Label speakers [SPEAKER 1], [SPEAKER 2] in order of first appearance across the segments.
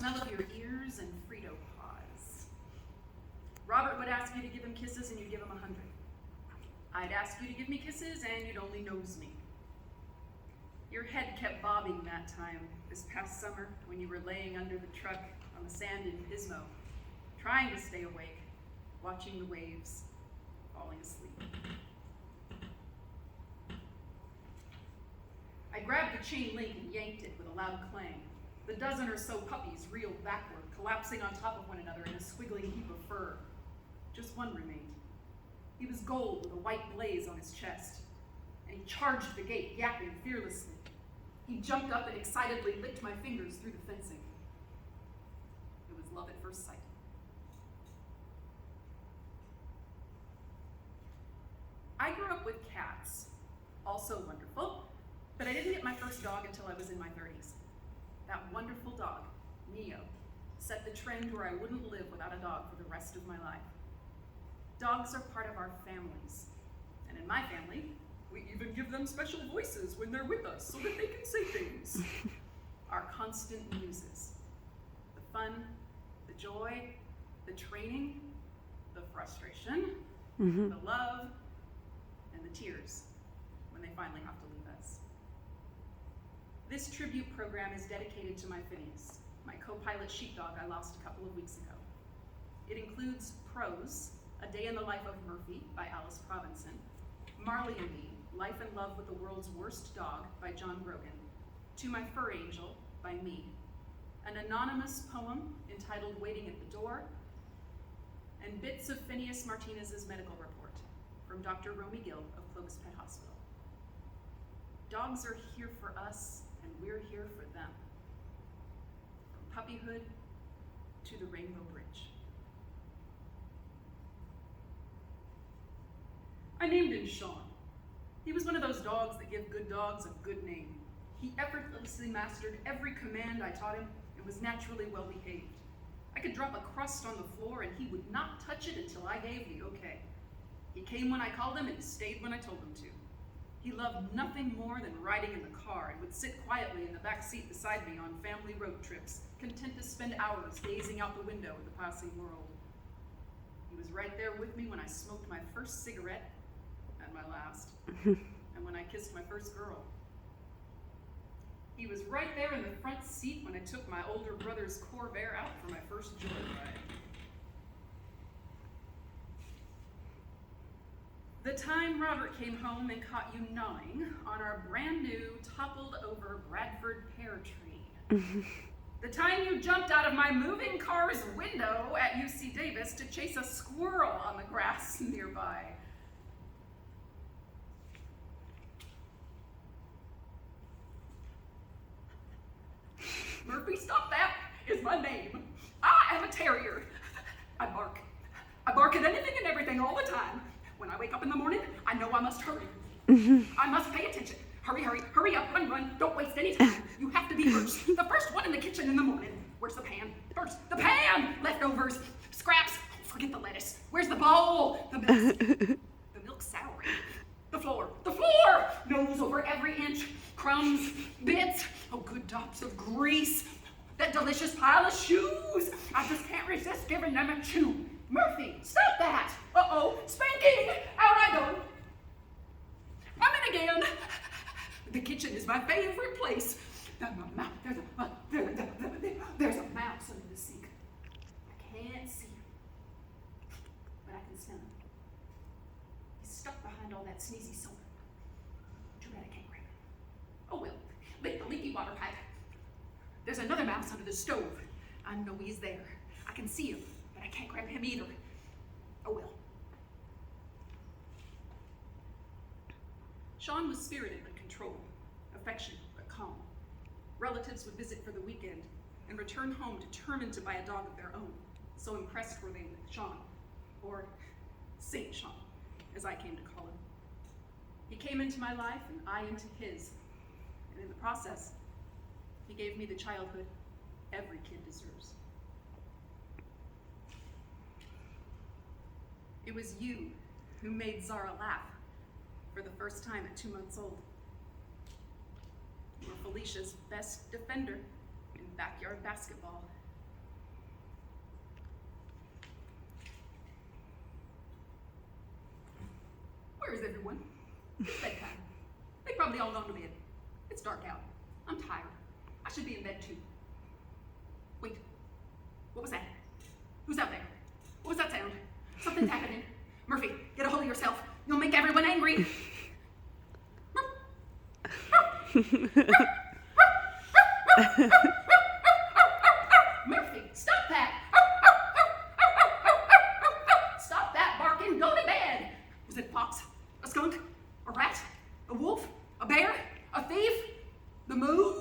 [SPEAKER 1] smell of your ears and Frito paws. Robert would ask you to give him kisses and you'd give him 100. I'd ask you to give me kisses and you'd only nose me. Your head kept bobbing that time, this past summer, when you were laying under the truck on the sand in Pismo, trying to stay awake, watching the waves, falling asleep. I grabbed the chain link and yanked it with a loud clang. The dozen or so puppies reeled backward, collapsing on top of one another in a squiggling heap of fur. Just one remained. He was gold with a white blaze on his chest, and he charged the gate, yapping fearlessly. He jumped up and excitedly licked my fingers through the fencing. It was love at first sight. I grew up with cats, also wonderful, but I didn't get my first dog until I was in my 30s. That wonderful dog, Neo, set the trend where I wouldn't live without a dog for the rest of my life. Dogs are part of our families, and in my family, we even give them special voices when they're with us so that they can say things. Our constant muses. The fun, the joy, the training, the frustration, the love, and the tears when they finally have to leave us. This tribute program is dedicated to my Phineas, my co-pilot sheepdog I lost a couple of weeks ago. It includes Prose, A Day in the Life of Murphy by Alice Robinson, Marley and Me, Life and Love with the World's Worst Dog by John Brogan, To My Fur Angel by me, an anonymous poem entitled Waiting at the Door, and bits of Phineas Martinez's medical report from Dr. Romy Gill of Clovis Pet Hospital. Dogs are here for us, and we're here for them. From puppyhood to the Rainbow Bridge. I named him Sean. He was one of those dogs that give good dogs a good name. He effortlessly mastered every command I taught him and was naturally well behaved. I could drop a crust on the floor and he would not touch it until I gave the okay. He came when I called him and stayed when I told him to. He loved nothing more than riding in the car and would sit quietly in the back seat beside me on family road trips, content to spend hours gazing out the window at the passing world. He was right there with me when I smoked my first cigarette and my last, and when I kissed my first girl. He was right there in the front seat when I took my older brother's Corvair out for my first joyride. The time Robert came home and caught you gnawing on our brand new, toppled over Bradford pear tree. The time you jumped out of my moving car's window at UC Davis to chase a squirrel on the grass nearby. Murphy, stop that, is my name. I am a terrier. I bark. I bark at anything and everything all the time. When I wake up in the morning, I know I must hurry. I must pay attention. Hurry, hurry, hurry up, run, run. Don't waste any time. You have to be first. The first one in the kitchen in the morning. Where's the pan? First, the pan! Leftovers, scraps, forget the lettuce. Where's the bowl? The milk. The milk's soury. The floor. The floor! Nose over every inch. Crumbs, bits, oh, good drops of grease. That delicious pile of shoes. I just can't resist giving them a chew. Murphy, stop that! Uh-oh, spanking! Out I go. I'm in again. The kitchen is my favorite place. There's a mouse under the sink. I can't see him, but I can smell him. He's stuck behind all that sneezy soda. Too bad I can't grab him. Oh well, lick the leaky water pipe. There's another mouse under the stove. I know he's there. I can see him, but I can't grab him either. Oh well. Sean was spirited but controlled, affectionate but calm. Relatives would visit for the weekend and return home determined to buy a dog of their own. So impressed were they with Sean, or Saint Sean, as I came to call him. He came into my life and I into his, and in the process, he gave me the childhood every kid deserves. It was you who made Zara laugh for the first time at 2 months old. You were Felicia's best defender in backyard basketball. Where is everyone? It's bedtime. They probably all gone to bed. It's dark out. I'm tired. I should be in bed too. Wait, what was that? Who's out there? What was that sound? Something's happening. Murphy, get a hold of yourself. You'll make everyone angry. Murphy, stop that! Stop that barking. Go to bed. Was it a fox? A skunk? A rat? A wolf? A bear? A thief? The moon?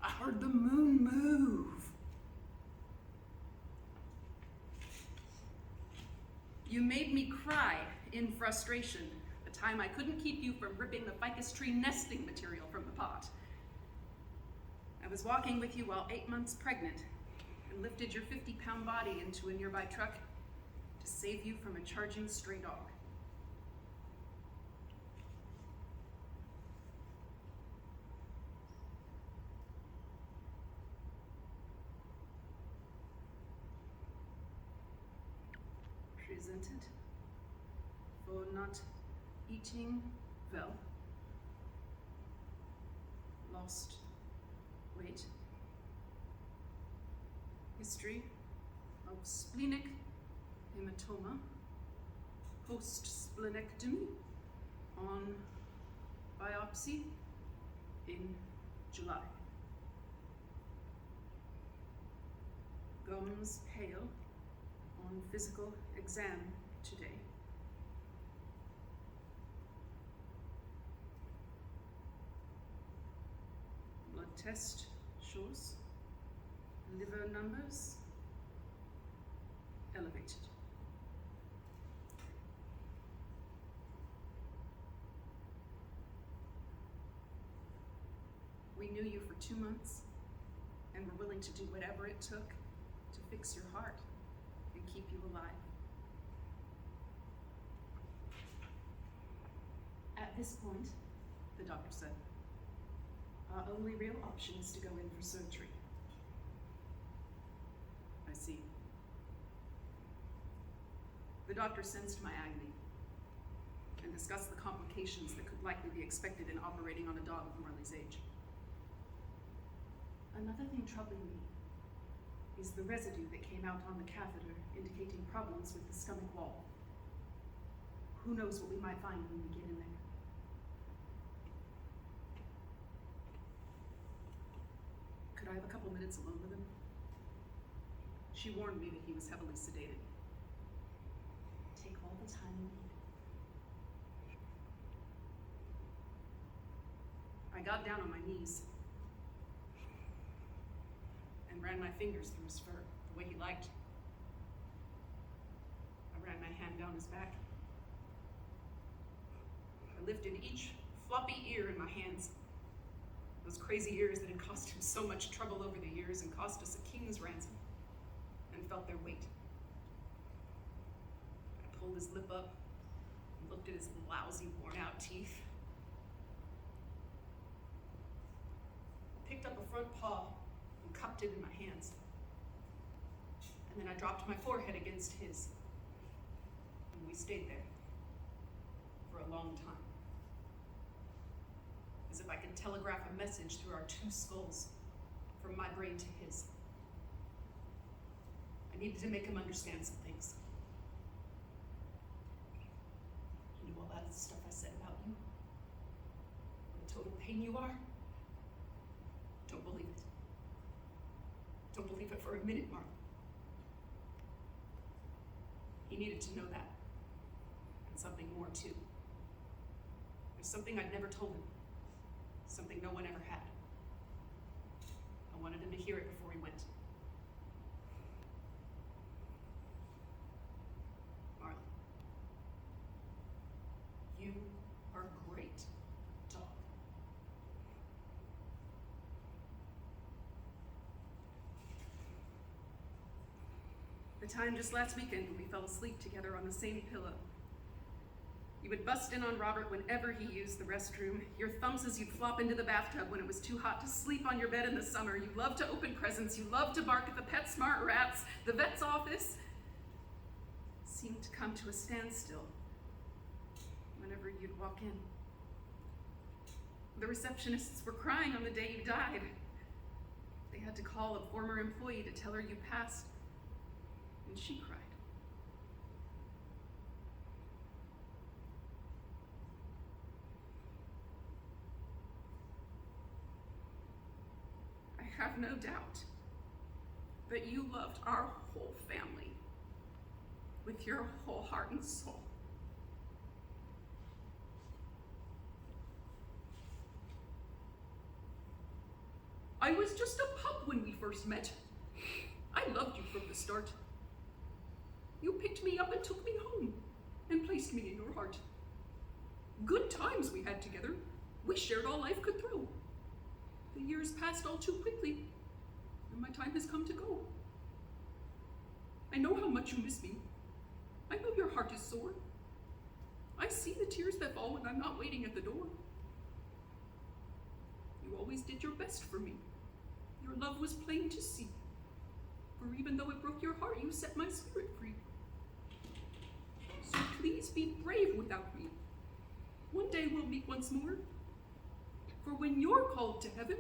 [SPEAKER 1] I heard the moon move. You made me cry in frustration the time I couldn't keep you from ripping the ficus tree nesting material from the pot. I was walking with you while 8 months pregnant and lifted your 50-pound body into a nearby truck to save you from a charging stray dog. Presented for not eating well, lost weight, history of splenic hematoma, post-splenectomy on biopsy in July. Gums pale on physical exam today. Blood test shows liver numbers elevated. We knew you for 2 months and were willing to do whatever it took to fix your heart and keep you alive. At this point, the doctor said, our only real option is to go in for surgery. I see. The doctor sensed my agony and discussed the complications that could likely be expected in operating on a dog of Marley's age. Another thing troubling me is the residue that came out on the catheter, indicating problems with the stomach wall. Who knows what we might find when we get in there? Could I have a couple minutes alone with him? She warned me that he was heavily sedated. Take all the time you need. I got down on my knees and ran my fingers through his fur, the way he liked. I ran my hand down his back. I lifted each floppy ear in my hands. Those crazy ears that had cost him so much trouble over the years and cost us a king's ransom, and felt their weight. I pulled his lip up and looked at his lousy, worn-out teeth. I picked up a front paw and cupped it in my hands. And then I dropped my forehead against his. And we stayed there for a long time. As if I could telegraph a message through our two skulls, from my brain to his. I needed to make him understand some things. You know all that stuff I said about you? What a total pain you are? Don't believe it. Don't believe it for a minute, Mark. He needed to know that. And something more, too. There's something I'd never told him. Something no one ever had. I wanted him to hear it before he went. Marley, you are a great dog. The time just last weekend when we fell asleep together on the same pillow. You would bust in on Robert whenever he used the restroom. Your thumbs as you'd flop into the bathtub when it was too hot to sleep on your bed in the summer. You loved to open presents. You loved to bark at the PetSmart rats. The vet's office seemed to come to a standstill whenever you'd walk in. The receptionists were crying on the day you died. They had to call a former employee to tell her you passed, and she cried. I have no doubt that you loved our whole family with your whole heart and soul. I was just a pup when we first met. I loved you from the start. You picked me up and took me home and placed me in your heart. Good times we had together. We shared all life could throw. The years passed all too quickly, and my time has come to go. I know how much you miss me. I know your heart is sore. I see the tears that fall when I'm not waiting at the door. You always did your best for me. Your love was plain to see. For even though it broke your heart, you set my spirit free. So please be brave without me. One day we'll meet once more. For when you're called to heaven,